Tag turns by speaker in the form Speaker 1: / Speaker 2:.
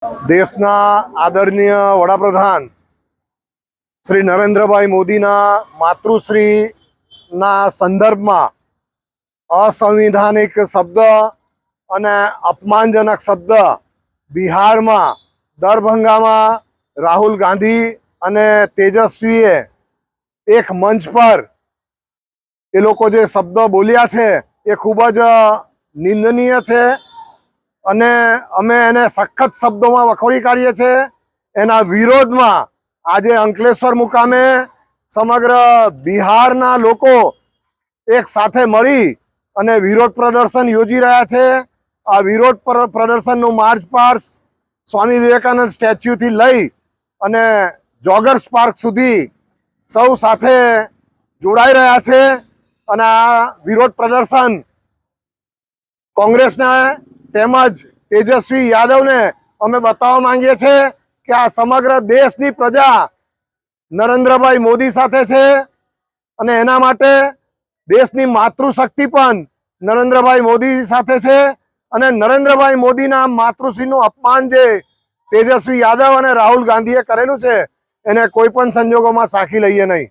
Speaker 1: દેશના આદરણીય વડાપ્રધાન શ્રી નરેન્દ્રભાઈ મોદીના માતૃશ્રીના સંદર્ભમાં અસંવિધાનિક શબ્દ અને અપમાનજનક શબ્દ બિહારમાં દરભંગામાં રાહુલ ગાંધી અને તેજસ્વીએ એક મંચ પર એ લોકો જે શબ્દ બોલ્યા છે એ ખૂબ જ નિંદનીય છે અને અમે એને સખત શબ્દોમાં વખોડી કાઢીએ છીએ। એના વિરોધમાં આજે અંકલેશ્વર મુકામે સમગ્ર બિહારના લોકો એક સાથે મળી અને વિરોધ પ્રદર્શન યોજી રહ્યા છે। આ વિરોધ પ્રદર્શનનું માર્ચ પાસ્ટ સ્વામી વિવેકાનંદ સ્ટેચ્યુથી લઈ અને જોગર્સ પાર્ક સુધી સૌ સાથે જોડાઈ રહ્યા છે અને આ વિરોધ પ્રદર્શન કોંગ્રેસના તેમજ તેજસ્વી યાદવને અમે બતાવવા માંગીએ છીએ કે આ સમગ્ર દેશની પ્રજા નરેન્દ્રભાઈ મોદી સાથે છે અને એના માટે દેશની માતૃશક્તિ પણ નરેન્દ્રભાઈ મોદી સાથે છે અને નરેન્દ્રભાઈ મોદીના માતૃશ્રીનું અપમાન જે તેજસ્વી યાદવ અને રાહુલ ગાંધીએ કરેલું છે એને કોઈ પણ સંજોગોમાં સાખી લઈએ નહીં।